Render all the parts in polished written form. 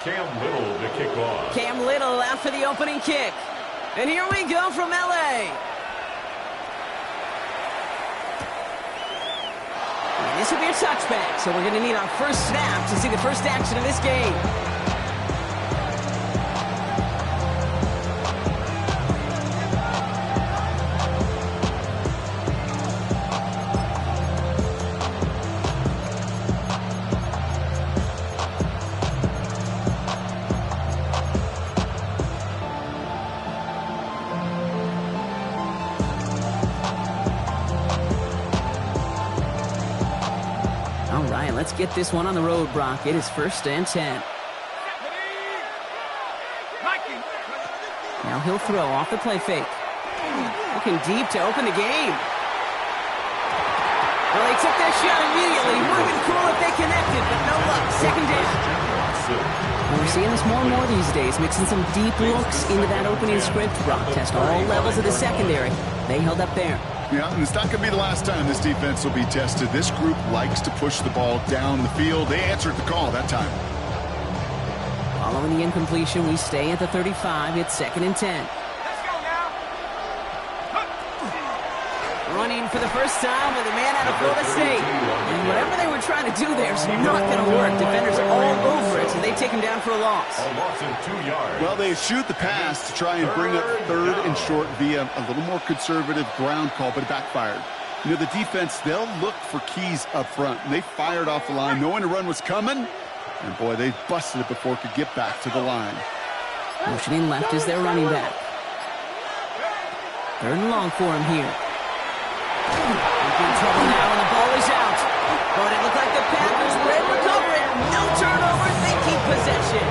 Cam Little to kick off. Cam Little out for the opening kick. And here we go from L.A. And this will be a touchback, so we're going to need our first snap to see the first action of this game. Let's get this one on the road, Brock. It is 1st and 10. Now he'll throw off the play fake. Looking deep to open the game. Well, they took their shot immediately. Would have been cool if they connected, but no luck. 2nd down. And we're seeing this more and more these days, mixing some deep looks into that opening script. Brock test all levels of the secondary. They held up there. Yeah, and it's not going to be the last time this defense will be tested. This group likes to push the ball down the field. They answered the call that time. Following the incompletion, we stay at the 35. It's 2nd and 10. Let's go now. Running for the first time with a man out of Florida State. And whatever they were trying to do there is not going to work. Defenders are all over it, so they take him down for a loss. A loss of 2 yards. Well, they shoot the pass to try and bring up 3rd and short via a little more conservative ground call, but it backfired. You know, the defense, they'll look for keys up front. And they fired off the line knowing the run was coming. And, boy, they busted it before it could get back to the line. Motioning left is their running back. 3rd and long for him here. In trouble now, and the ball is out. But it looked like the Packers were able to recover it. No turnovers, they keep possession.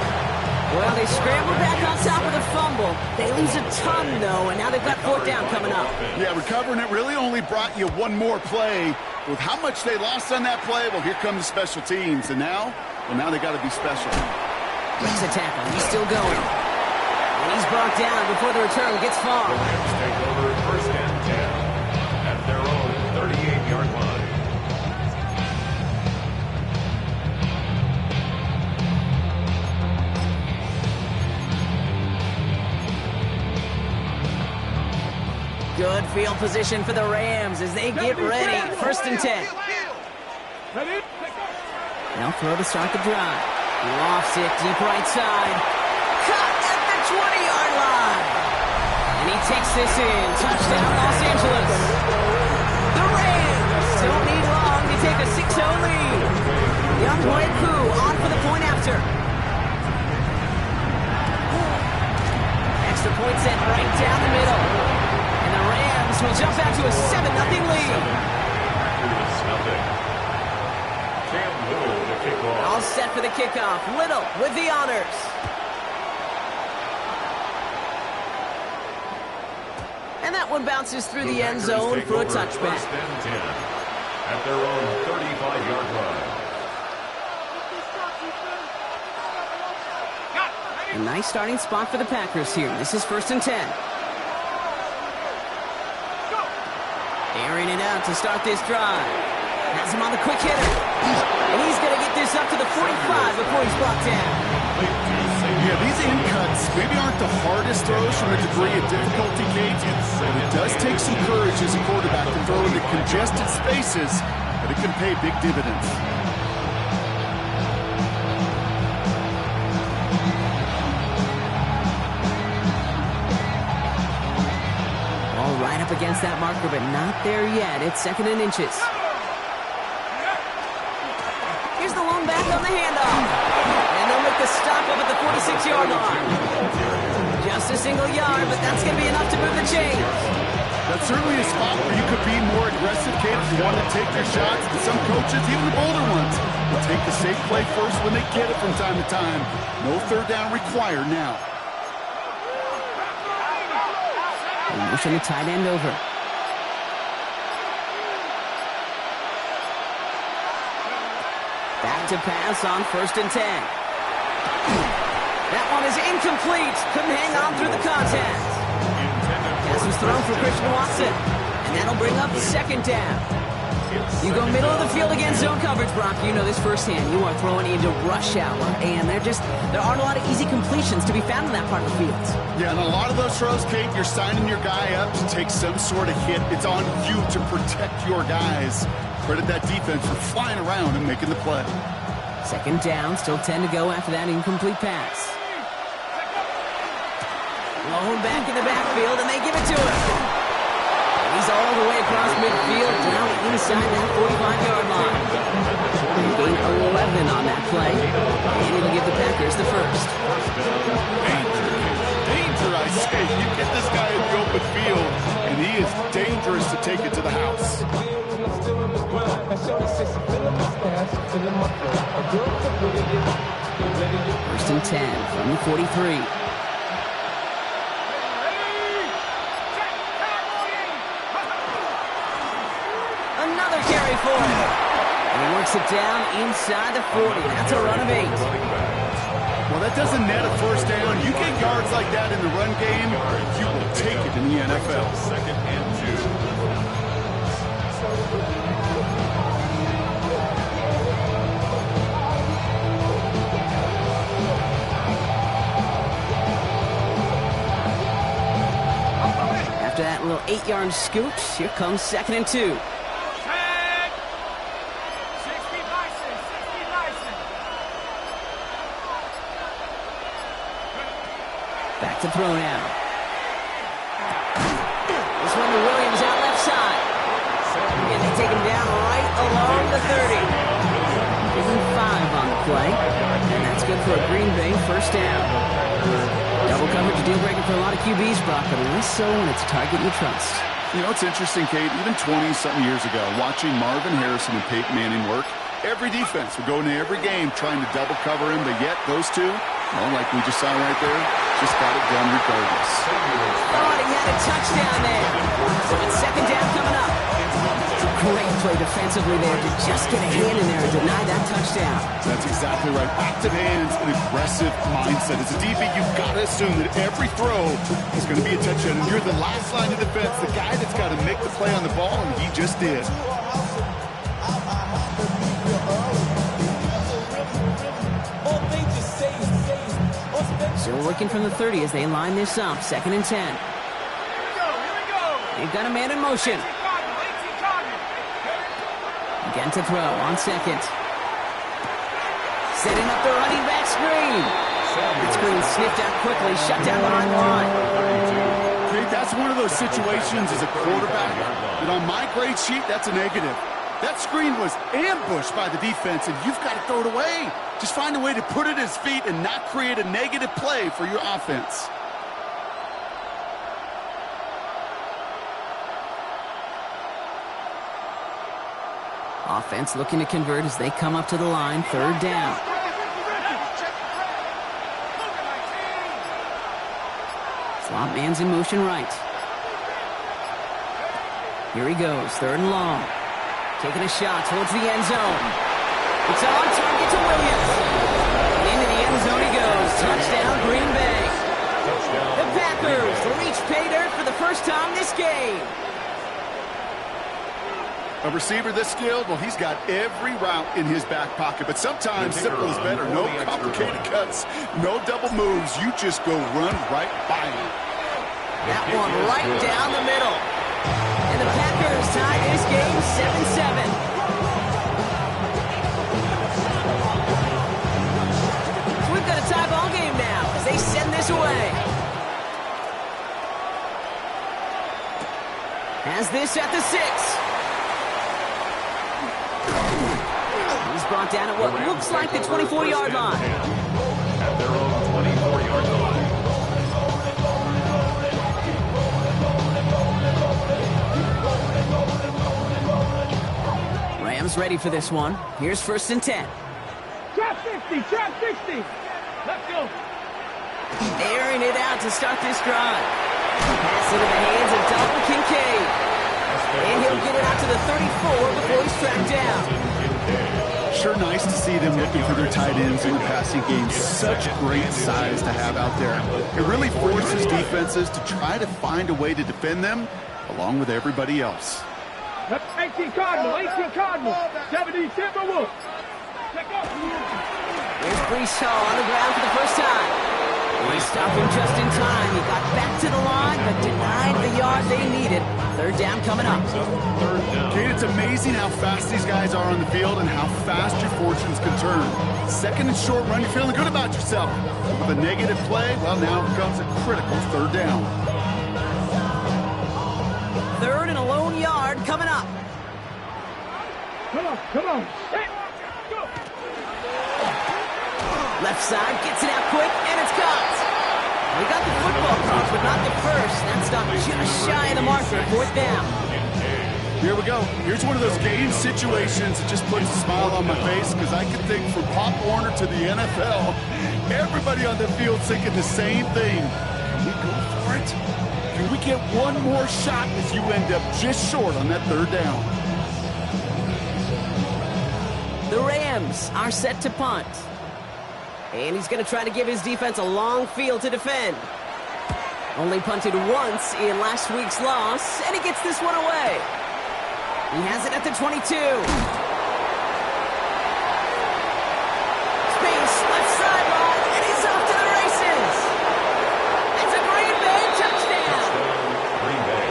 Well, they scramble back on top of the fumble. They lose a ton, though, and now they've got 4th down coming up. Yeah, recovering it really only brought you one more play. With how much they lost on that play, well, here come the special teams. And now, now they got to be special. Breaks a tackle. He's still going. And he's brought down before the return gets far. The Rams take over 1st and 10 at their own 38-yard line. Good field position for the Rams as they get ready. 1st and 10. Now throw to start the drive. Lofts it deep right side. Caught at the 20-yard line. And he takes this in. Touchdown, Los Angeles. The Rams don't need long to take a 6-0 lead. Young Hueku on for the point after. Extra point set right down the middle. And the Rams will jump out to a 7-0 lead. Cam Little to kick off. All set for the kickoff. Little with the honors. And that one bounces through the end zone for a touchback. 1st and 10 at their own 35-yard line. A nice starting spot for the Packers here. This is 1st and 10. Airing it out to start this drive. Has him on the quick hitter. And he's going to get this up to the 45 before he's brought down. Yeah, these in cuts maybe aren't the hardest throws from a degree of difficulty, Kate, but it does take some courage as a quarterback to throw into congested spaces, but it can pay big dividends. All right up against that marker, but not there yet. It's 2nd and inches. Here's the lone back on the handoff. And they'll make the stop up at the 46-yard line. Just a single yard, but that's going to be enough to move the chains. That's certainly a spot where you could be more aggressive, Kate, if you want to take your shots. And some coaches, even the bolder ones, will take the safe play first when they get it from time to time. No 3rd down required now. Motion the tight end over. Back to pass on 1st and 10. That one is incomplete. Couldn't hang on through the contact. Pass was thrown for Christian Watson. And that'll bring up 2nd down. You go middle of the field against zone coverage, Brock. You know this firsthand. You are throwing into rush hour, and there aren't a lot of easy completions to be found in that part of the field. Yeah, and a lot of those throws, Kate, you're signing your guy up to take some sort of hit. It's on you to protect your guys. Credit that defense for flying around and making the play. Second down, still 10 to go after that incomplete pass. Blown back in the backfield, and they give it to him. He's all the way across midfield, down inside that 45-yard line. They gain 11 on that play, and it'll give the Packers the first. Danger, I say. You get this guy in the open field, and he is dangerous to take it to the house. First and 10 from the 43. Another carry for him. And he works it down inside the 40. That's a run of 8. Well, that doesn't net a first down. You get yards like that in the run game, you will take it in the NFL. Second and 2. After that little 8-yard scoot, here comes second and 2. Back to throw now. This one to Williams out left side. And they take him down right along the 30. Give him 5 on the play. And that's good for a Green Bay first down. Double coverage deal breaker for a lot of QBs, Brock, but less so when it's a target you trust. You know, it's interesting, Kate, even 20-something years ago, watching Marvin Harrison and Peyton Manning work, every defense would go into every game trying to double cover him, but yet those two, well, like we just saw right there, just got it done regardless. Oh, he had a touchdown there. So it's second down coming up. Great play defensively there to just get a hand in there and deny that touchdown. That's exactly right. Active hands and aggressive mindset. As a DB, you've got to assume that every throw is going to be a touchdown. And you're the last line of defense, the guy that's got to make the play on the ball, and he just did. Still working from the 30 as they line this up. Second and 10. Here we go. They've got a man in motion. Again to throw on second. Setting up the running back screen. That screen sniffed out quickly, shut down behind the line. Great, that's one of those situations as a quarterback that on my grade sheet, that's a negative. That screen was ambushed by the defense, and you've got to throw it away. Just find a way to put it at his feet and not create a negative play for your offense. Offense looking to convert as they come up to the line. Third down. Slot man's in motion right. Here he goes. Third and long. Taking a shot towards the end zone. It's on target to Williams. Into the end zone he goes. Touchdown, Green Bay. The Packers reach pay dirt for the first time this game. A receiver this skilled, well, he's got every route in his back pocket. But sometimes simple is better. No complicated cuts, no double moves. You just go run right by him. That one right down the middle. And the Packers tie this game 7-7. So we've got a tie ball game now as they send this away. Has this at the 6. He's brought down at what looks like the 24-yard line. At their own 24-yard line. Rams ready for this one. Here's first and 10. Trap 60, trap 60. Let's go. Airing it out to start this drive. Pass into the hands of Dalton Kincaid. And he'll get it out to the 34 before he's tracked down. Sure nice to see them looking for their tight ends in the passing game. Such great size to have out there. It really forces defenses to try to find a way to defend them along with everybody else. 18 Cardinal, 18 Cardinal. 70 Timberwolves. There's Brees Hall on the ground for the first time. They stopped him just in time. He got back to the line, but denied the yard they needed. Third down coming up. Kate, it's amazing how fast these guys are on the field and how fast your fortunes can turn. Second and short run, you're feeling good about yourself. With a negative play, well, now comes a critical third down. Third and a lone yard coming up. Come on, come on. Go. Left side, gets it out quick, and it's caught. We got the football caught, but not the first. That stopped just shy of the marker. Fourth down. Here we go. Here's one of those game situations that just puts a smile on my face because I can think from Pop Warner to the NFL, everybody on the field thinking the same thing. Can we go for it? Can we get one more shot as you end up just short on that third down? The Rams are set to punt. And he's going to try to give his defense a long field to defend. Only punted once in last week's loss, and he gets this one away. He has it at the 22. Space, left sideline, and he's off to the races. It's a Green Bay touchdown. Green Bay.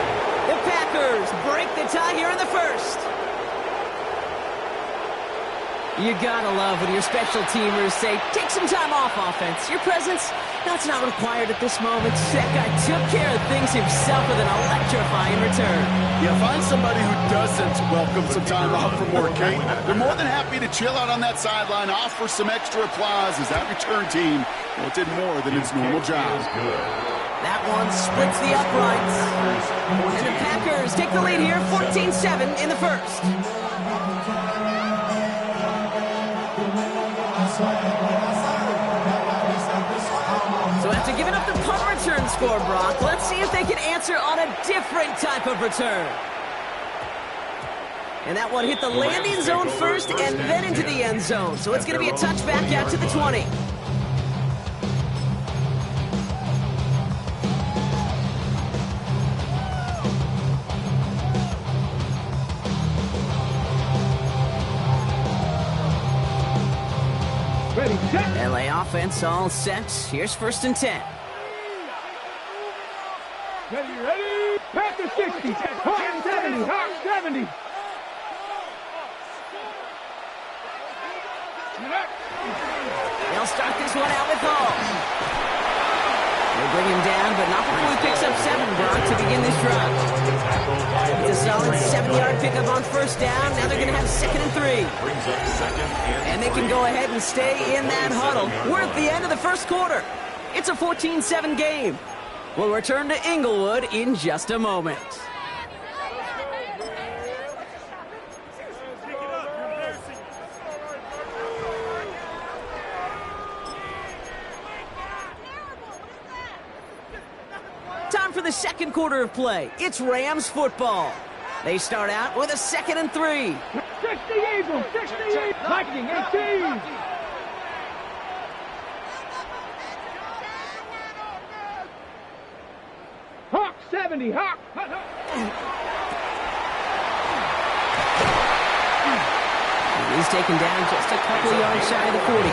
The Packers break the tie here in the first. You gotta love when your special teamers say, take some time off offense. Your presence, that's not required at this moment. That guy took care of things himself with an electrifying return. Yeah, find somebody who doesn't welcome some time off from work, Kate. They're more than happy to chill out on that sideline, offer some extra applause as that return team, well, it did more than its normal job. That one splits the uprights. And the Packers take the lead here, 14-7 in the first. So after giving up the punt return score, Brock, let's see if they can answer on a different type of return. And that one hit the landing zone first and then into the end zone. So it's going to be a touchback out to the 20. Ready, set. L.A. offense all set. Here's first and 10. Ready. Packers 60. Hawks 70. Hawks 70. They'll start this one out with Hall. They'll bring him down, but not before he picks up 7, Brock, to begin this drive. It's a solid 7-yard pickup on first down. Now they're going to have second and 3. And they can go ahead and stay in that huddle. We're at the end of the first quarter. It's a 14-7 game. We'll return to Inglewood in just a moment. Time for the second quarter of play. It's Rams football. They start out with a second and 3. 60 Eagles. 60 Eagles. Lightning 18. Hawk 70. Hawk. He's taken down just a couple of yards shy of the 40.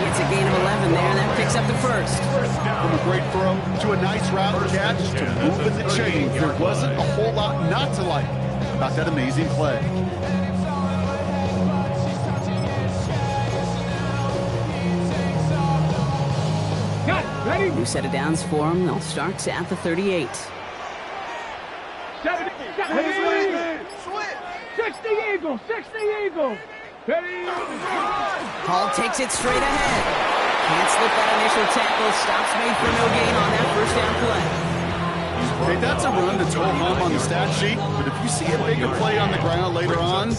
It's a gain of 11 there, and that picks up the first. From a great throw to a nice route catch to moving the chains, there wasn't a whole lot not to like about that amazing play. Got it. Ready. New set of downs for him. They'll start at the 38. 70. 60 Eagles. 60 Eagles. Ready. Hall takes it straight ahead. Can't slip that initial tackle. Stops made for no gain on that first down play. Okay, that's a run that's ho hum on the stat sheet, but if you see a bigger play on the ground later on,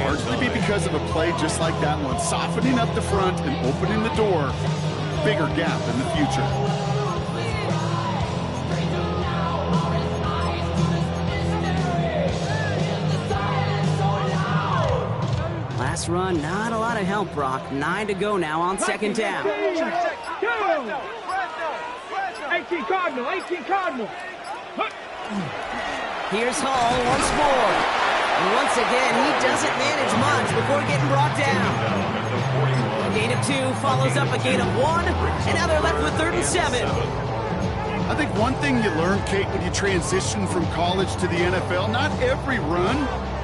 largely be because of a play just like that one, softening up the front and opening the door, bigger gap in the future. Last run, not a lot of help, Brock. 9 to go now on second down. Go. 18 Cardinal. 18 Cardinal. Here's Hall once more. And once again, he doesn't manage much before getting brought down. A gain of 2 follows up a gain of 1, and now they're left with 3rd and 7. I think one thing you learn, Kate, when you transition from college to the NFL, not every run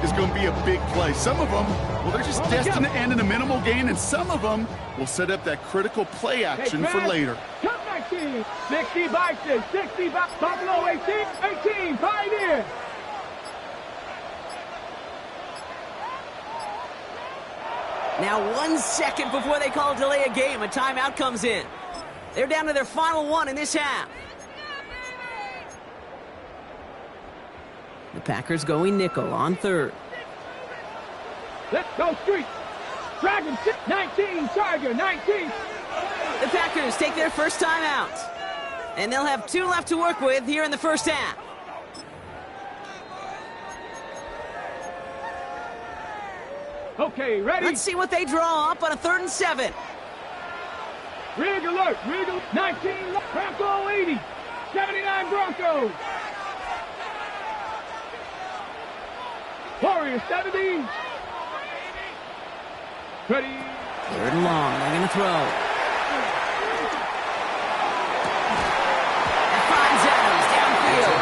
is going to be a big play. Some of them, well, they're just destined to end in a minimal gain, and some of them will set up that critical play action for later. Cut 19, 60 Bison, 60 Buffalo 18, Pioneer. Now 1 second before they call delay a game, a timeout comes in. They're down to their final 1 in this half. The Packers going nickel on 3rd. Let's go Street. Dragon 19, Tiger 19. The Packers take their first timeout. And they'll have 2 left to work with here in the first half. Okay, ready? Let's see what they draw up on a 3rd and 7. Rig alert, 19, Bronco 80, 79 Broncos. Warriors 70. Ready. 3rd and long, they're going to throw. That finds Adams downfield.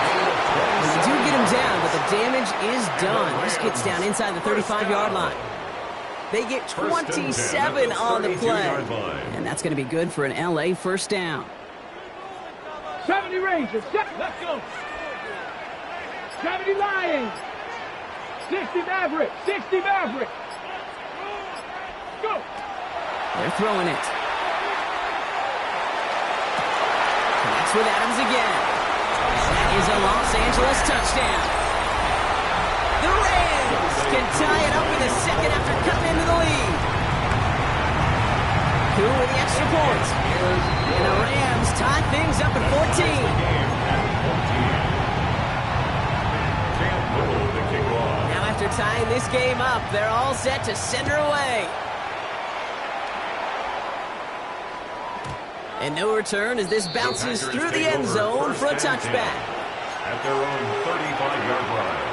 Well, you do get him down, but the damage is done. This gets down inside the 35-yard line. They get 27 on the play. And that's going to be good for an L.A. first down. 70 Rangers, let's go. 70 Lions. 60 Maverick, 60 Maverick. Go. They're throwing it. Connects with Adams again. That is a Los Angeles touchdown. The Rams can tie it up in the second after cutting into the lead. 2 with the extra point. And the Rams tie things up at 14. Now after tying this game up, they're all set to send her away. And no return as this bounces through the end zone for a touchback. At their own 35-yard line.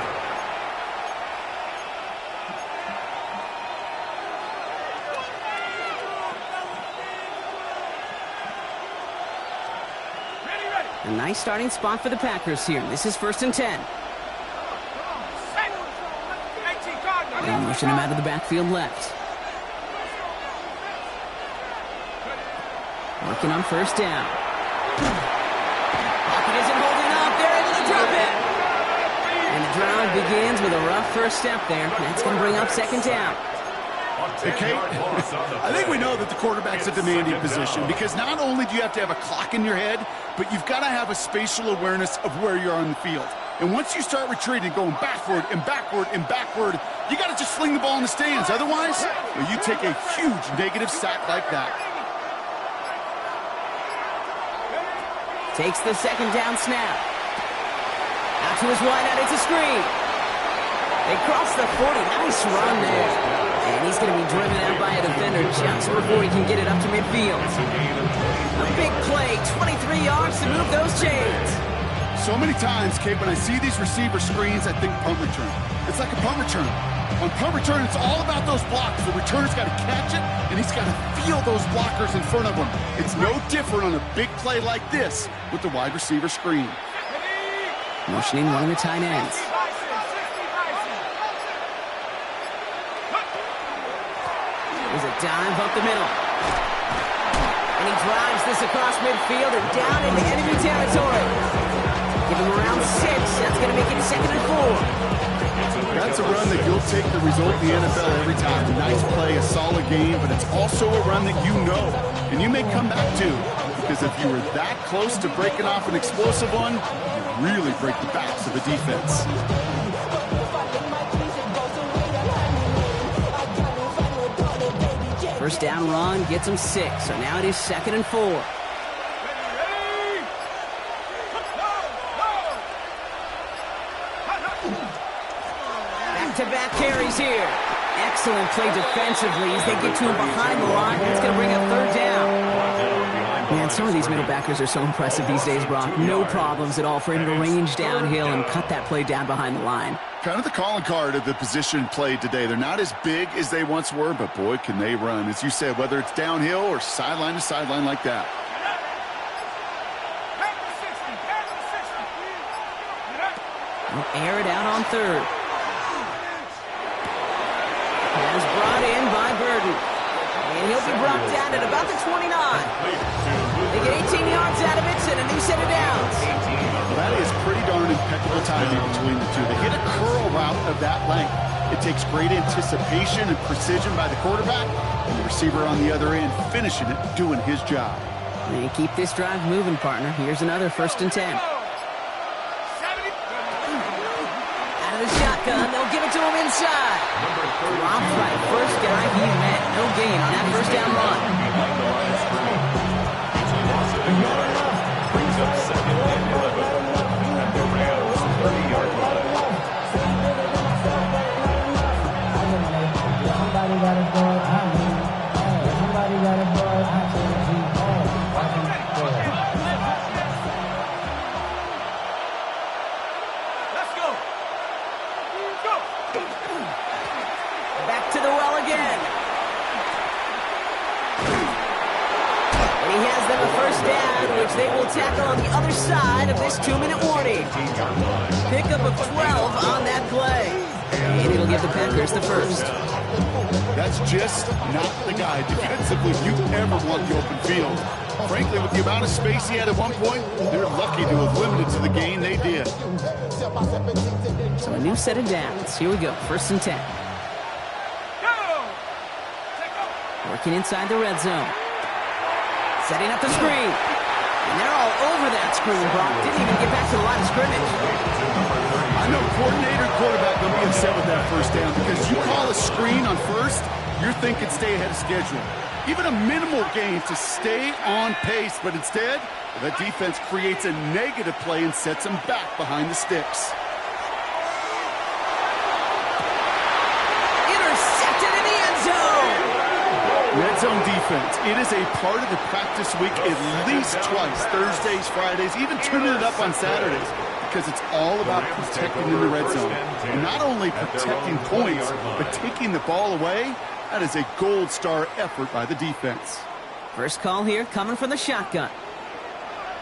A nice starting spot for the Packers here. This is 1st and 10. They're pushing him out of the backfield left. Working on 1st down. Pocket isn't holding up. They're able to drop it. And the drive begins with a rough first step there. That's going to bring up 2nd down. Okay, I think we know that the quarterback's a demanding position because not only do you have to have a clock in your head, but you've got to have a spatial awareness of where you are on the field. And once you start retreating, going backward and backward and backward, you got to just fling the ball in the stands. Otherwise, well, you take a huge negative sack like that. Takes the 2nd down snap. Out to his wideout, it's a screen. They cross the 40. Nice run there. And he's going to be driven out by a defender just before he can get it up to midfield. A big play, 23 yards to move those chains. So many times, Kate, when I see these receiver screens, I think punt return. It's like a punt return. On punt return, it's all about those blocks. The returner's got to catch it, and he's got to feel those blockers in front of him. It's no different on a big play like this with the wide receiver screen. Motioning one of the tight ends. There's a dive up the middle. And he drives this across midfield and down into enemy territory. Give him around 6. That's going to make it 2nd and 4. That's a run that you'll take the result in the NFL every time. A nice play, a solid game, but it's also a run that you know and you may come back to. Because if you were that close to breaking off an explosive one, you really break the backs of the defense. First down run gets him 6, so now it is 2nd and 4. Back-to-back carries here. Excellent play defensively as they get to him behind the line. It's going to bring up 3rd down. Man, some of these middle backers are so impressive these days, Brock. No problems at all for him to range downhill and cut that play down behind the line. Kind of the calling card of the position played today. They're not as big as they once were, but boy, can they run. As you said, whether it's downhill or sideline to sideline like that. He'll air it out on third. Pass brought in by Burden. And he'll be brought down at about the 29. They get 18 yards out of it and a new set of downs. Well, that is pretty darn impeccable timing between the two. They hit a curl route of that length. It takes great anticipation and precision by the quarterback, and the receiver on the other end finishing it, doing his job. And keep this drive moving, partner. Here's another 1st and 10. Out of the shotgun, they'll give it to him inside. Drops by first guy he met. No gain on that first down run. Brings up 2nd and 11 at the Rams 30-yard line. Somebody got a boy, somebody got a boy, Let's go. Go. Back to the well again. And he has them a first down, which they will tackle on the other side of this 2-minute warning. Pickup of 12 on that play. And it'll give the Packers the first. That's just not the guy defensively you ever want the open field. Frankly, with the amount of space he had at one point, they're lucky to have limited to the gain they did. So a new set of downs. Here we go, 1st and 10. Working inside the red zone. Setting up the screen. And they're all over that screen, Brock. Didn't even get back to the line of scrimmage. I know coordinator and quarterback will be upset with that first down because you call a screen on first, you're thinking stay ahead of schedule. Even a minimal gain to stay on pace, but instead, the defense creates a negative play and sets them back behind the sticks. Intercepted in the end zone. Red zone defense, it is a part of the practice week at least twice, Thursdays, Fridays, even turning it up on Saturdays, because it's all about protecting in the red zone. And not only protecting points, but taking the ball away. That is a gold star effort by the defense. First call here coming from the shotgun.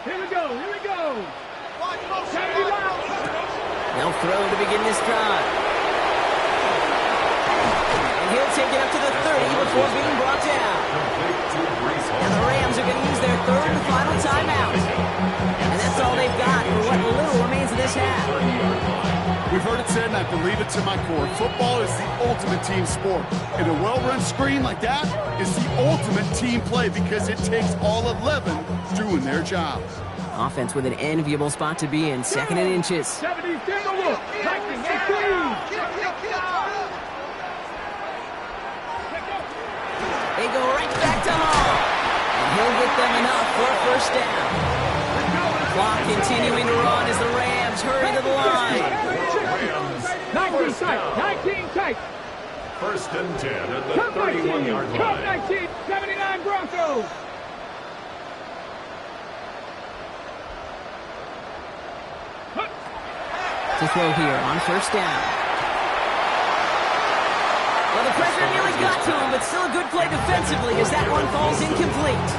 Here we go. They'll throw to begin this drive. And he'll take it up to the 30 before being brought down. And the Rams are going to use their 3rd and final timeout. And that's all they've got for what little remains of this half. We've heard it said, and I believe it to my core, football is the ultimate team sport. And a well-run screen like that is the ultimate team play because it takes all 11 doing their job. Offense with an enviable spot to be in, 2nd and inches. 70, look. Lightning, 18. They go right back to Hall. And he'll get them enough for a first down. Clock continuing to run as the Rams hurry to the line. 19 tight. 1st and 10 at the 31-yard Cup line. 19, 79 Broncos. To throw here on first down. Well, the pressure nearly got to him, but still a good play defensively as that one falls incomplete.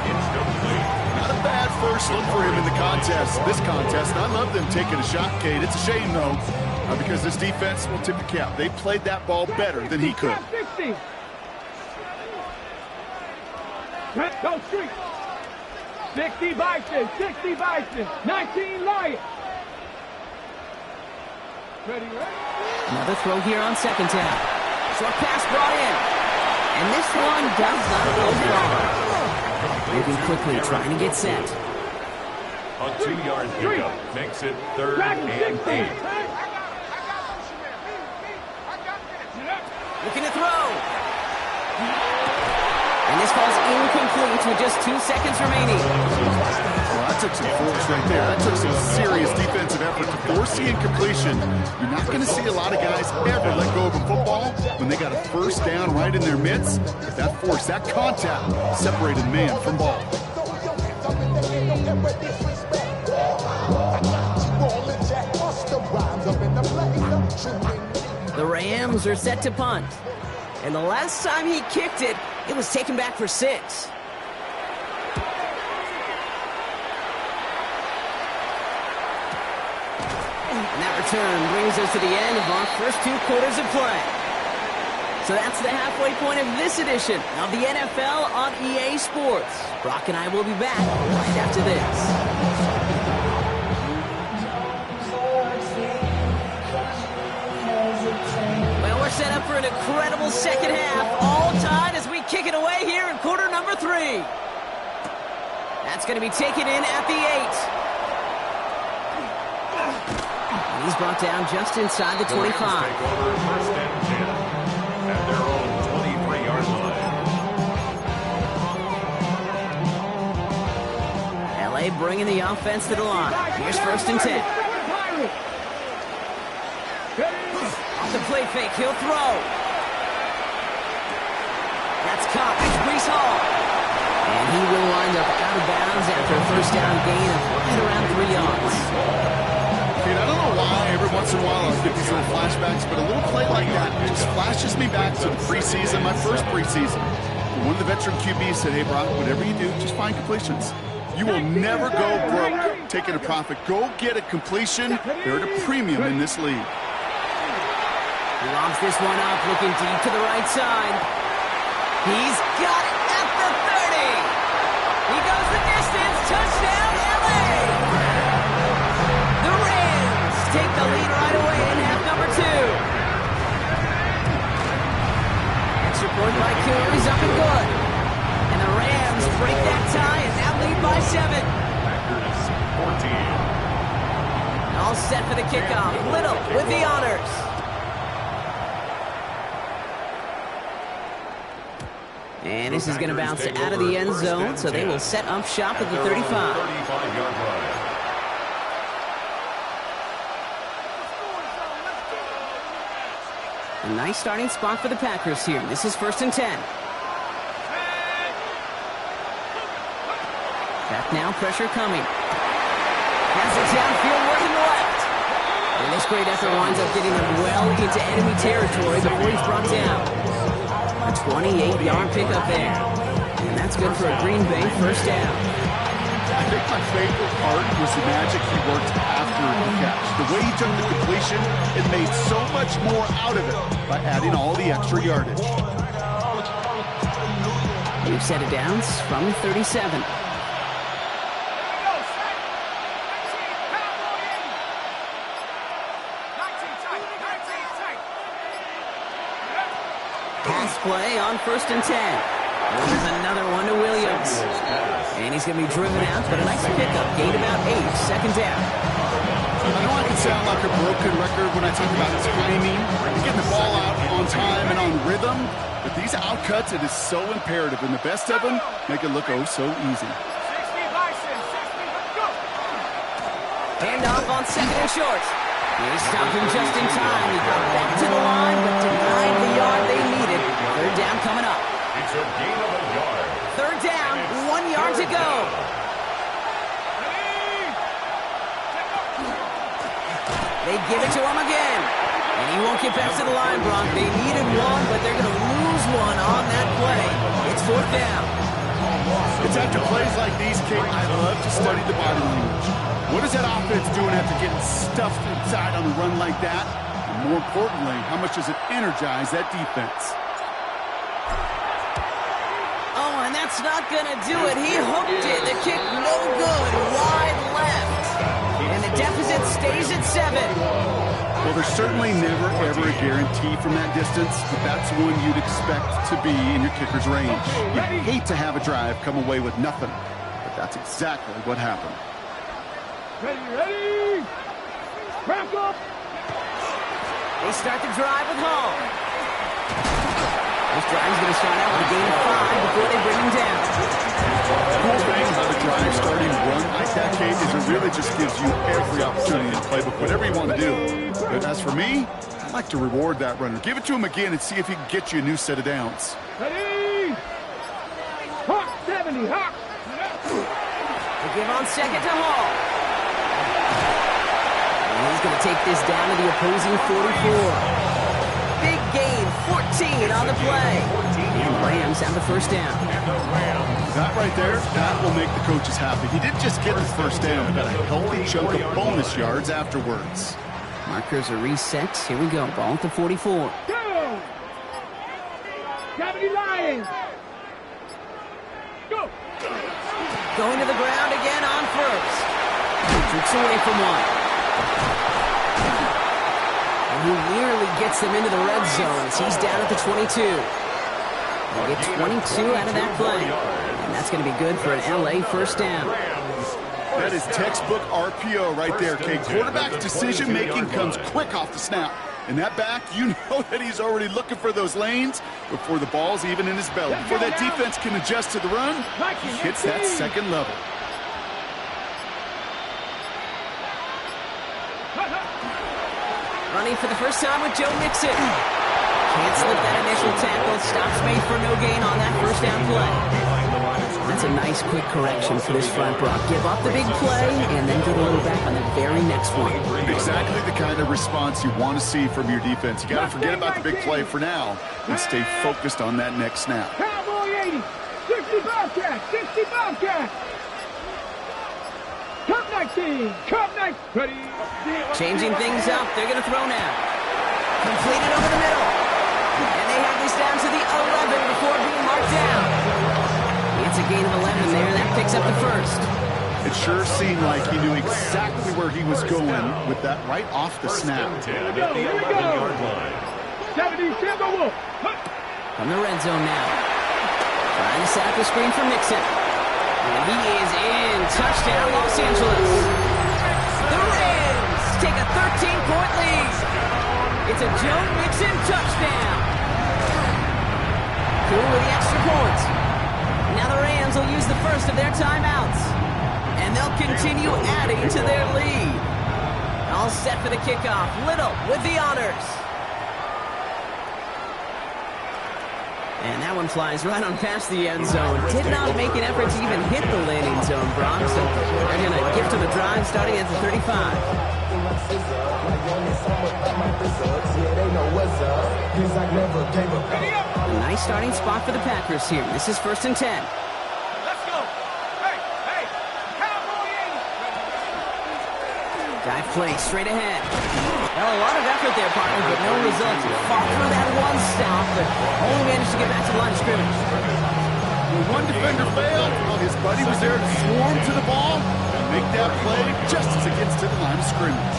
Not a bad first look for him in the contest. This contest, I love them taking a shot, Kate. It's a shame, though, because this defense will tip the cap. They played that ball better than he could. 60. Go street. 60 Bison, 19 Lions. Ready? Another throw here on 2nd down. Short pass brought in. And this one does not go far. Moving quickly, trying to get set. A 2-yard pickup makes it 3rd and 8. Looking to throw. And this falls incomplete with just 2 seconds remaining. Well, that took some force right there. That took some serious defensive effort to force the incompletion. You're not going to see a lot of guys ever let go of a football when they got a first down right in their midst. But that force, that contact, separated man from ball. Rolling Jack Buster rhymes up in the place. Rams are set to punt. And the last time he kicked it, it was taken back for 6. And that return brings us to the end of our first 2 quarters of play. So that's the halfway point of this edition of the NFL on EA Sports. Brock and I will be back right after this. Well, we're set up for an incredible second half, all tied as we kick it away here in quarter number 3. That's going to be taken in at the 8. And he's brought down just inside the 25. Take over first and 10 at their own 23-yard line. L.A. bringing the offense to the line. Here's first and 10. Off the play fake, he'll throw. That's caught. It's Breece Hall. And he will wind up out of bounds after a first down gain of right around 3 yards. I don't know why every once in a while I'll get these little flashbacks, but a little play like that just flashes me back to the preseason, my first preseason. One of the veteran QBs said, hey, Brock, whatever you do, just find completions. You will never go broke taking a profit. Go get a completion. They're at a premium in this league. He lobs this one up, looking deep to the right side. He's got it at the 30. He goes the distance. Touchdown, L.A. The Rams take the lead right away in half number 2. Extra point by Cooper is up and good. And the Rams break that tie and now lead by 7. Packers 14. All set for the kickoff. Little with the honors. And this is going to bounce out of the end zone, so they will set up shop at the 35. 35-yard line. A nice starting spot for the Packers here. This is first and 10. Back now, pressure coming. Has it downfield, working left. And this great effort winds up getting them well into enemy territory before he's brought down. A 28-yard pickup there. And that's good for a Green Bay first down. I think my favorite part was the magic he worked after the catch. The way he took the completion, it made so much more out of it by adding all the extra yardage. We've set it downs from 37. Pass play on first and 10. There's another one to Williams. And he's going to be driven out, but a nice pickup. Gained about 8, second down. I know I can sound like a broken record when I talk about timing, getting the ball out on time and on rhythm, but these outcuts, it is so imperative, and the best of them make it look oh so easy. Hand off on second and short. He stopped him just in time. He got back to the line, but denied the yard they needed. Third down coming up. It's a gain of a yard. Third down, 1 yard to go. They give it to him again. And he won't get back to the line, Brock. They needed one, but they're going to lose one on that play. It's fourth down. It's after plays like these, Kate, I love to study the body language. What is that offense doing after getting stuffed inside on the run like that? And more importantly, how much does it energize that defense? Oh, and that's not going to do it. He hooked it. The kick no good. Wide left. And the deficit stays at 7. Well, there's certainly never, ever a guarantee from that distance, but that's one you'd expect to be in your kicker's range. You hate to have a drive come away with nothing, but that's exactly what happened. Ready? Back up! They start the drive with Hall. This drive's going to start out with a gain of 5 before they bring him down. The cool thing about a drive starting run like that, Kate, is it really just gives you every opportunity in the playbook, whatever you want to do. But as for me, I like to reward that runner. Give it to him again and see if he can get you a new set of downs. Ready? Hawk 70, Hawk! They give on second to Hall. And he's going to take this down to the opposing 44. Big on the play. And the Rams have the first down. That right there, that will make the coaches happy. He didn't just get his first down, he got a healthy chunk of bonus yards afterwards. Markers are reset. Here we go. Ball at the 44. Go! Gravity Lions! Go! Going to the ground again on first. Tricks away from one. And he nearly gets them into the red zone as he's down at the 22. They'll get 22 out of that play. And that's going to be good for an L.A. first down. That is textbook RPO right there, okay? Quarterback's decision-making comes quick off the snap. And that back, you know that he's already looking for those lanes before the ball's even in his belly. Before that defense can adjust to the run, he hits that second level. Running for the first time with Joe Mixon. Can't slip that initial tackle. Stops made for no gain on that first down play. That's a nice quick correction for this front, Brock. Give up the big play and then get a little back on the very next one. Exactly the kind of response you want to see from your defense. You got to forget about the big play for now and stay focused on that next snap. Cowboy 80! 60 Bobcat! 60 Bobcat! Cup 19! Cup 19! Ready? Changing things up. They're going to throw now. Completed over the middle. And they have this down to the 11 before being marked down. It's a gain of 11 there. That picks up the first. It sure seemed like he knew exactly where he was going with that right off the snap. Here we go! Here we go! 70 Timberwolf! From the red zone now. Trying to set up the screen for Mixon. And he is in. Touchdown, Los Angeles. The Rams take a 13-point lead. It's a Joe Mixon touchdown. Cool with the extra points. Now the Rams will use the first of their timeouts. And they'll continue adding to their lead. All set for the kickoff. Little with the honors. And that one flies right on past the end zone. Did not make an effort to even hit the landing zone, Brock. So they're going to gift him a drive starting at the 35. A nice starting spot for the Packers here. This is 1st and 10. Let's go! Hey! Cowboy 80! Dive play straight ahead. Well, a lot of effort there, partner, but no results. Fought through that one stop, but only managed to get back to the line of scrimmage. When one defender failed, his buddy was there to swarm to the ball and make that play just as it gets to the line of scrimmage.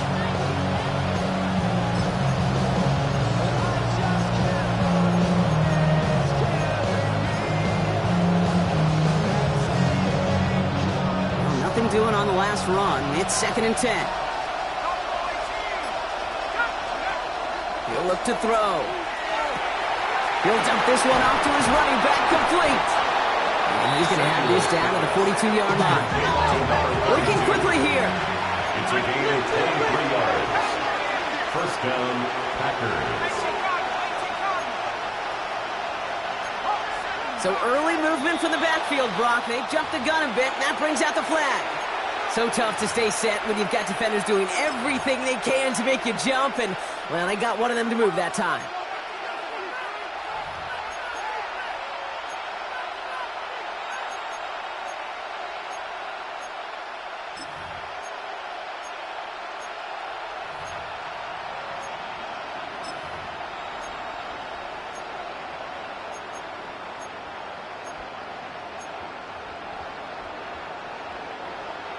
Well, nothing doing on the last run. It's 2nd and 10. He'll look to throw. He'll dump this one off to his running back, complete. And he's going to have this down to the 42-yard line. Working quickly here. It's a gain of 23 yards. First down, Packers. So early movement from the backfield, Brock. They jumped the gun a bit, and that brings out the flag. So tough to stay set when you've got defenders doing everything they can to make you jump, and, well, they got one of them to move that time.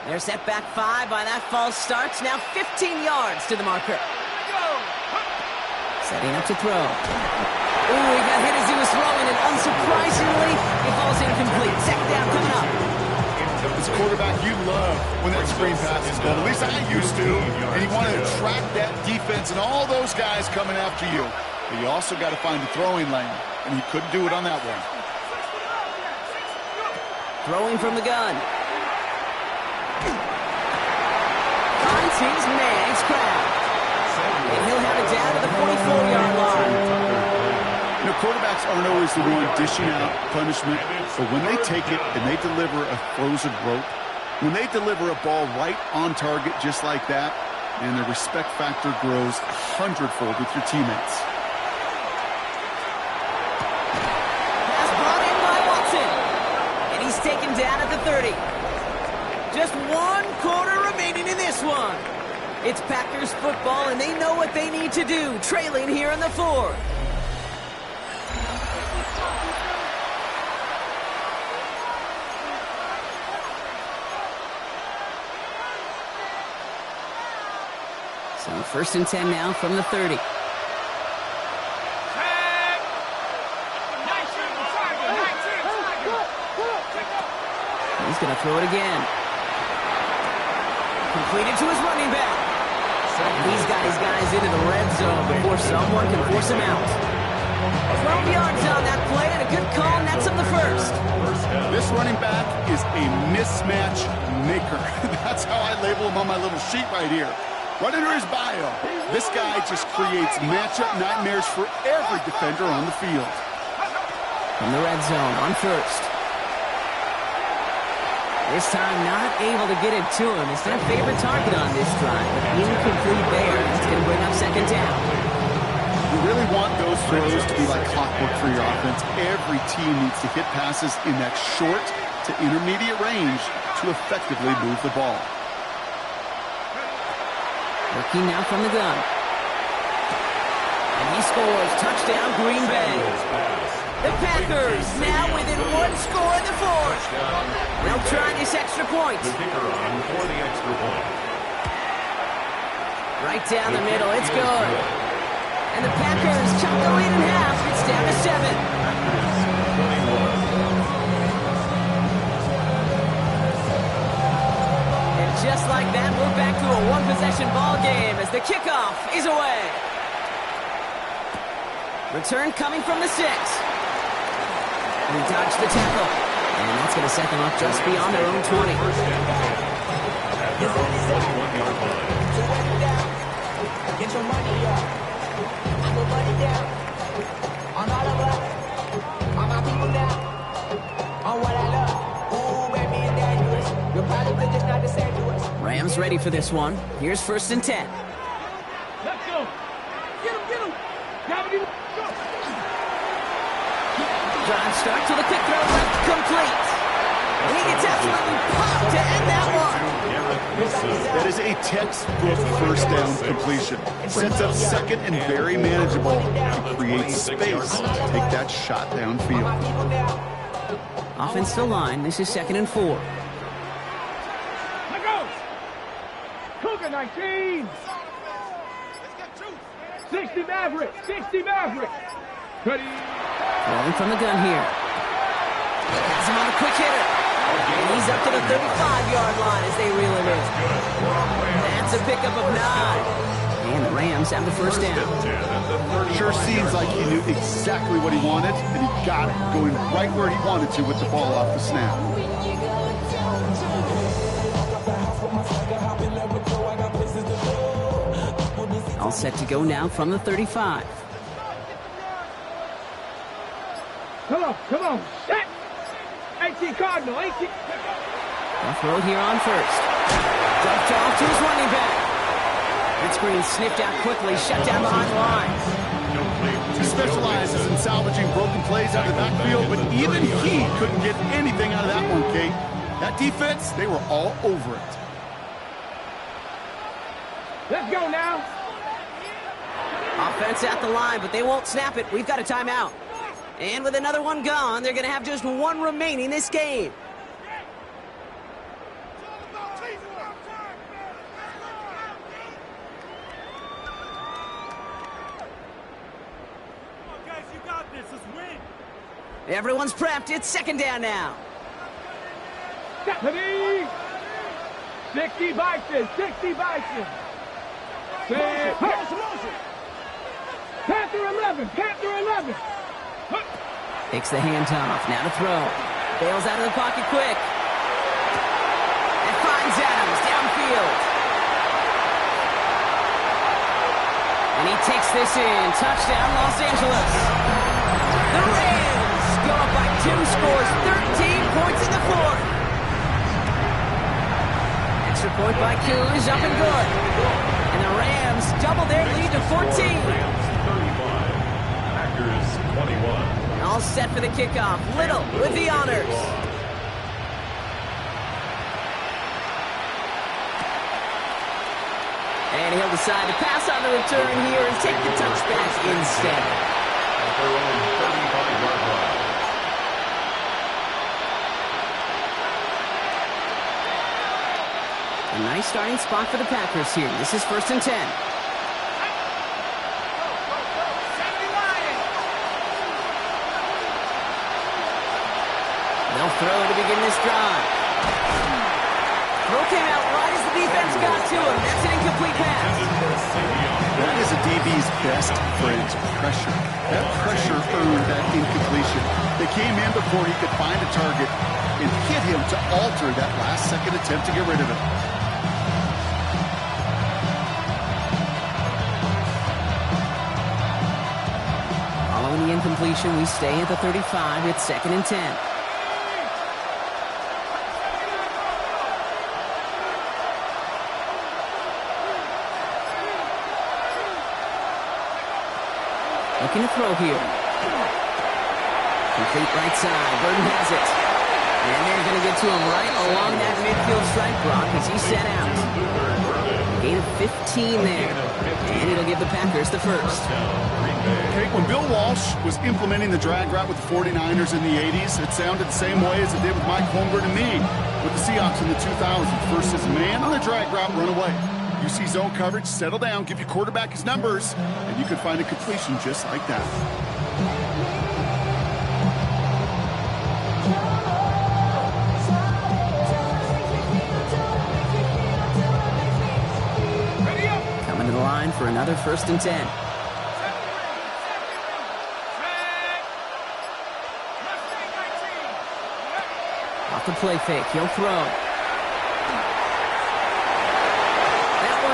They're set back 5 by that false start. Now 15 yards to the marker. Setting up to throw. Ooh, he got hit as he was throwing, and unsurprisingly, it falls incomplete. Second down coming up. As a quarterback, you love when that screen pass is called. At least I used to. And you want to attract that defense and all those guys coming after you. But you also got to find the throwing lane, and he couldn't do it on that one. Throwing from the gun. Finds his man, it's Crowd. And he'll have it down to the 44-yard line. You know, quarterbacks aren't always the one dishing out punishment, but when they take it and they deliver a frozen rope, when they deliver a ball right on target just like that, and the respect factor grows 100-fold with your teammates. just 1 quarter remaining in this one. It's Packers football, and they know what they need to do, trailing here in the 4th. So 1st and 10 now from the 30. He's going to throw it again. Completed to his running back. He's got his guys into the red zone before someone can force him out. 12 yards on that play and a good call, and that's up the 1st. This running back is a mismatch maker. That's how I label him on my little sheet right here. Right under his bio. This guy just creates matchup nightmares for every defender on the field. From the red zone on 1st. This time not able to get it to him. It's their favorite target on this drive, but incomplete there. It's going to bring up 2nd down. You really want those throws to be like clockwork for your offense. Every team needs to hit passes in that short to intermediate range to effectively move the ball. Working now from the gun. And he scores. Touchdown, Green Bay. The Packers now within 1 score in the 4th. They'll try this extra point. The kicker on for the extra point. Right down the middle. It's good. And the Packers chop the lead in half. It's down to 7. And just like that, we're back to a 1-possession ball game as the kickoff is away. Return coming from the 6. He dodged the tackle. And that's going to set them up just beyond their own 20. Get your money up. I put money down. On all of us. On my people now. On what I love. Ooh, baby, it's dangerous. You're probably just not the same to us. Rams ready for this one. Here's 1st and 10. Let's go. Get him. Gravity, go. Drive start to the quick throw, complete. And he gets absolutely popped to end that one. That is a textbook 1st down completion. Sets up 2nd and very manageable. It creates space to take that shot downfield. Offensive line, this is 2nd and 4. Let go. Cougar 19. 60 Maverick. Ready. Rolling from the gun here. Has him on a quick hitter. And he's up to the 35-yard line as they reel him in. That's a pickup of 9. And the Rams have the 1st down. Sure seems like he knew exactly what he wanted, and he got it, going right where he wanted to with the ball off the snap. All set to go now from the 35. Come on. Set. 18 Cardinal. 18. Off road here on 1st. Dumped off to his running back. That screen sniffed out quickly, shut down behind the line. He specializes in salvaging broken plays out of the backfield, but even he couldn't get anything out of that one, Kate. That defense, they were all over it. Let's go now. Offense at the line, but they won't snap it. We've got a timeout. And with another one gone, they're going to have just 1 remaining this game. Guys, you got this. Let's win. Everyone's prepped. It's 2nd down now. Stephanie. 60 Bison. Panther 11. Takes the handoff. Now to throw. Bails out of the pocket quick. And finds Adams downfield. And he takes this in. Touchdown, Los Angeles. The Rams go up by 2 scores. 13 points in the 4th. Extra point by Koo is up and good. And the Rams double their lead to 14. Rams 35. Packers 21. All set for the kickoff. Little with the honors. And he'll decide to pass on the return here and take the touchback instead. At their own 35-yard line. A nice starting spot for the Packers here. This is 1st and 10. They'll throw to begin this drive. Throw came out right as the defense got to him. That's an incomplete pass. That is a DB's best friend, pressure. That pressure earned that incompletion. They came in before he could find a target and hit him to alter that last-second attempt to get rid of him. Following the incompletion, we stay at the 35. It's 2nd and 10. Looking to throw here. Complete right side. Burton has it. And they're going to get to him right along that midfield stripe block as he set out. Gain of 15 there. And it'll give the Packers the first. Okay, when Bill Walsh was implementing the drag route with the 49ers in the 80s, it sounded the same way as it did with Mike Holmgren and me with the Seahawks in the 2000s. Versus man on the drag route, run away. You see zone coverage, settle down, give your quarterback his numbers, and you can find a completion just like that. Coming to the line for another 1st and 10. Off the play fake, he'll throw.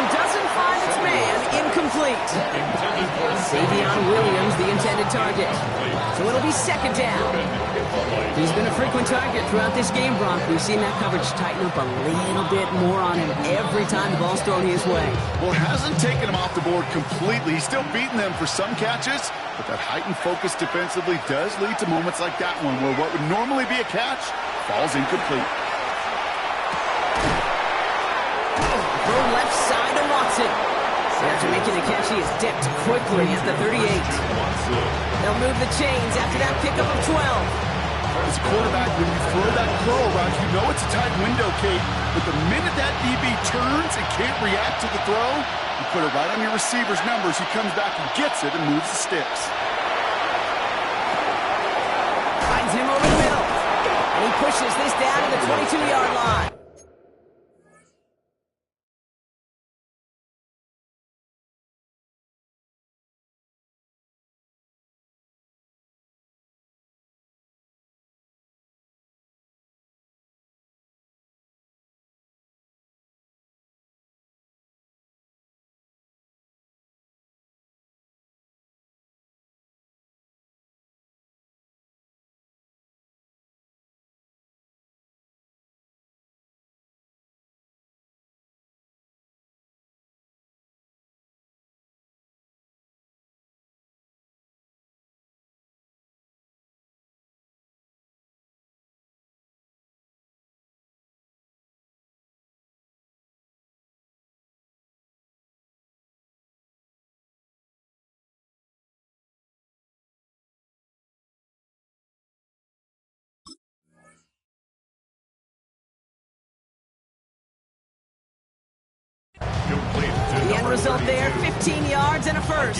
Doesn't find its man. Incomplete. Savion Williams, the intended target. So it'll be 2nd down. He's been a frequent target throughout this game, Brock. We've seen that coverage tighten up a little bit more on him every time the ball's thrown his way. Well, hasn't taken him off the board completely. He's still beating them for some catches, but that heightened focus defensively does lead to moments like that one where what would normally be a catch falls incomplete. Throw left side to Watson. After making the catch, he is dipped quickly at the 38. They'll move the chains after that pickup of 12. As a quarterback, when you throw that curl around, you know it's a tight window, Kate. But the minute that DB turns and can't react to the throw, you put it right on your receiver's numbers. He comes back and gets it and moves the sticks. Finds him over the middle. And he pushes this down to the 22-yard line. The end result there, 15 yards and a first.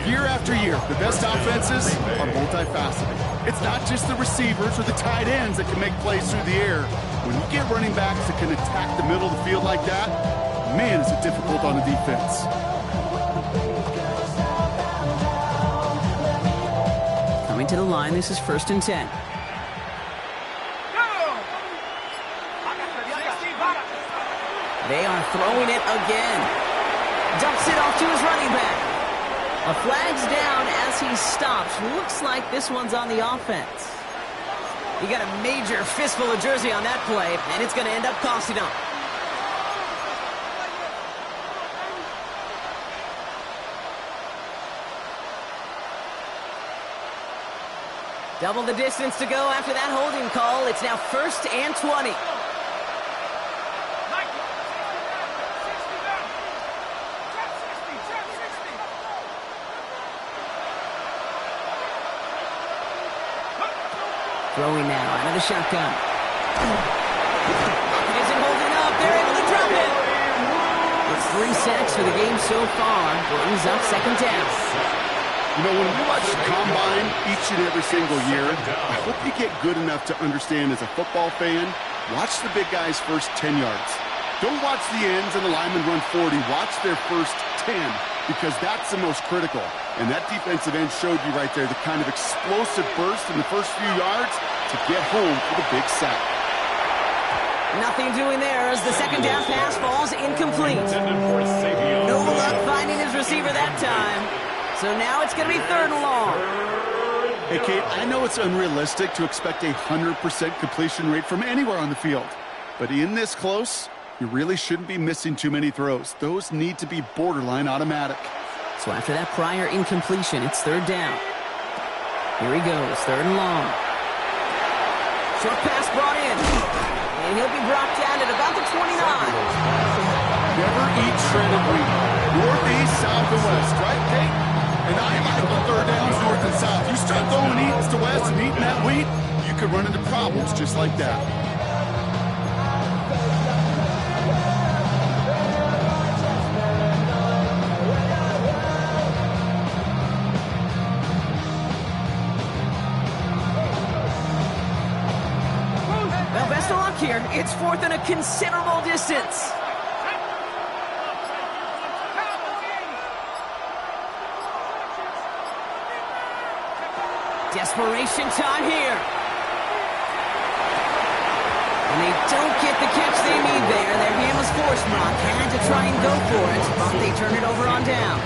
Year after year, the best offenses are multifaceted. It's not just the receivers or the tight ends that can make plays through the air. When you get running backs that can attack the middle of the field like that, man, is it difficult on the defense. Coming to the line, this is 1st and 10. They are throwing it again. Dumps it off to his running back. A flag's down as he stops. Looks like this one's on the offense. He got a major fistful of jersey on that play, and it's going to end up costing him. Double the distance to go after that holding call. It's now 1st and 20. Throwing now out of the shotgun. Isn't holding up. They're able to drop it. It's 3 sacks for the game so far. Brings up second down. You know, when we watch the combine each and every single year, I hope you get good enough to understand as a football fan, watch the big guys' first 10 yards. Don't watch the ends and the linemen run 40. Watch their first 10, because that's the most critical. And that defensive end showed you right there the kind of explosive burst in the first few yards to get home for the big sack. Nothing doing there as the second down pass falls incomplete. No luck finding his receiver that time. So now it's going to be 3rd and long. Hey, Kate, I know it's unrealistic to expect a 100% completion rate from anywhere on the field. But in this close, you really shouldn't be missing too many throws. Those need to be borderline automatic. So after that prior incompletion, it's 3rd down. Here he goes, 3rd and long. Short pass brought in. And he'll be brought down at about the 29. Never eat shredded wheat. Northeast, south, and west, right, Kate? And I like the 3rd downs north and south. You start throwing east to west and eating that wheat, you could run into problems just like that. Well, best of luck here. It's 4th and a considerable distance. Desperation time here. And they don't get the catch they need there. Their hand was forced, Mock. Had to try and go for it, but they turn it over on downs.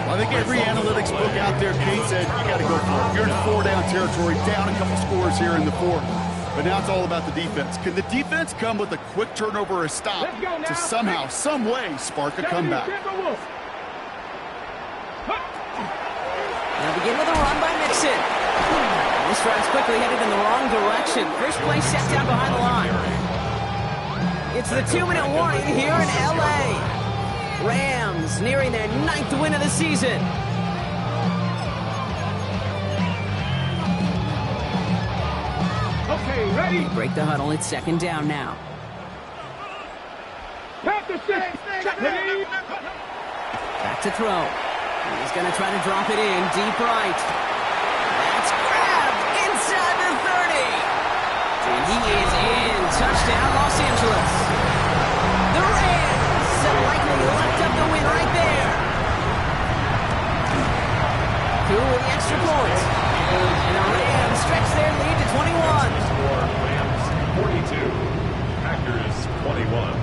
Well, I think every analytics book out there, Kate said, you got to go for it. You're in 4-down territory, down a couple scores here in the 4th. But now it's all about the defense. Can the defense come with a quick turnover or a stop to somehow, some way, spark a comeback? Now begin with a run by Mixon. This drive's quickly headed in the wrong direction. First play set down behind the line. It's the 2-minute warning here in L.A. Rams nearing their 9th win of the season. Okay, ready? Break the huddle. It's 2nd down now. Pass the stick. Back to throw. He's going to try to drop it in deep right. That's grabbed inside the 30. And he is in. Touchdown, Los Angeles. The Rams have likely locked up the win right there. Cool with the extra point. And the Rams stretch their lead to 21. Rams 42, Packers 21.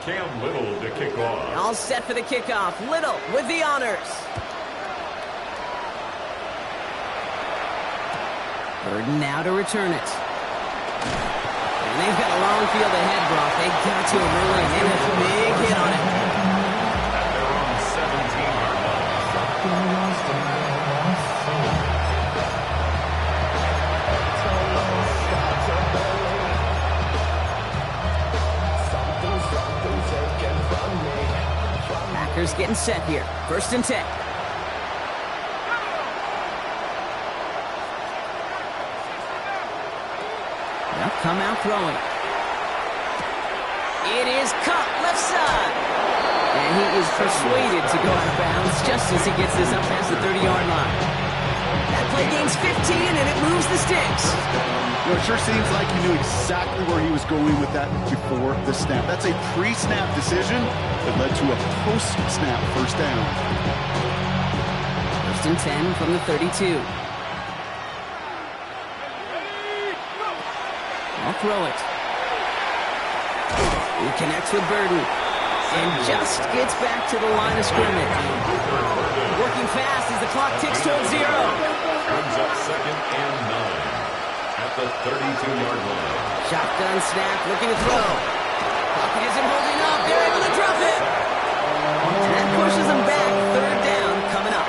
Cam Little to kick off. All set for the kickoff. Little with the honors. 3rd now to return it. And they've got a long field ahead, Brock. They got to him early and a big hit on it. At their own 17-yard line. Packers getting set here. 1st and 10. They'll come out throwing. It is caught left side. And he is persuaded to go out of bounds just as he gets this up past the 30-yard line. That play gains 15 and it moves the sticks. You know, it sure seems like he knew exactly where he was going with that before the snap. That's a pre-snap decision that led to a post-snap 1st down. 1st and 10 from the 32. I'll throw it. He connects with Burden. And just gets back to the line of scrimmage. Working fast as the clock ticks towards 0. Brings up 2nd and 9 at the 32-yard line. Shotgun snap, looking to throw. Pocket isn't holding up. They're able to drop it. And that pushes them back. 3rd down coming up.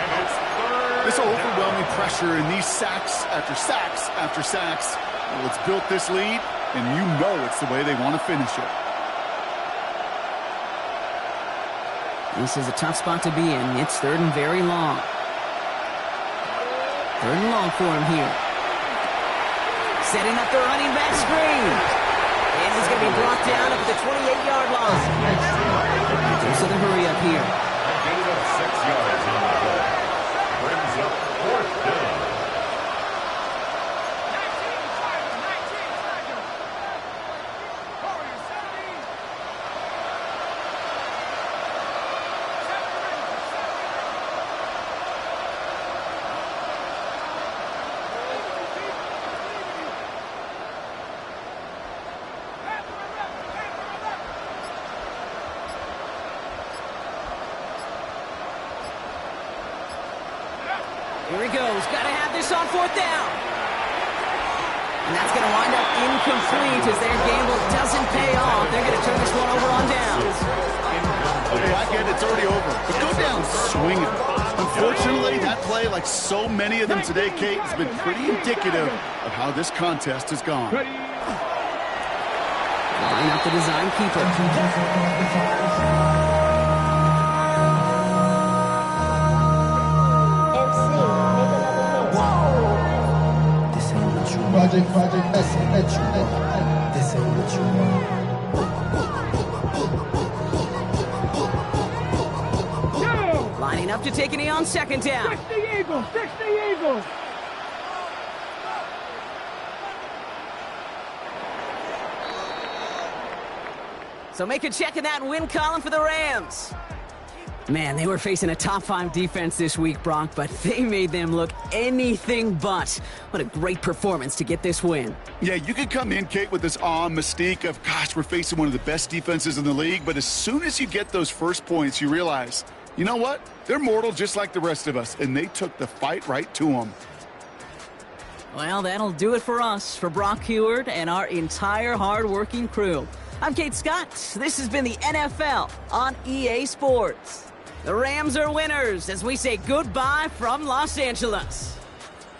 This overwhelming pressure and these sacks after sacks after sacks, well, it's built this lead, and you know it's the way they want to finish it. This is a tough spot to be in. It's 3rd and very long. Third and long for him here. Setting up the running back screen. And he's going to be brought down up at the 28-yard line. There's the hurry up here. A gain of 6 yards on the play. Brings up 4th down. Here he goes. Got to have this on 4th down. And that's going to wind up incomplete as their gamble doesn't pay off. They're going to turn this one over on downs. Hey, I get it. It's already over. But go down swinging. Unfortunately, that play, like so many of them today, Kate, has been pretty indicative of how this contest has gone. Line up the design keeper. Project S5 This ain't what you want. Lining up to take a knee on 2nd down. 60 Eagles, 60 Eagles. So make a check in that win column for the Rams. Man, they were facing a top 5 defense this week, Brock, but they made them look anything but. What a great performance to get this win. Yeah, you could come in, Kate, with this awe and mystique of, gosh, we're facing one of the best defenses in the league, but as soon as you get those first points, you realize, you know what? They're mortal just like the rest of us, and they took the fight right to them. Well, that'll do it for us, for Brock Heward and our entire hard-working crew. I'm Kate Scott. This has been the NFL on EA Sports. The Rams are winners as we say goodbye from Los Angeles.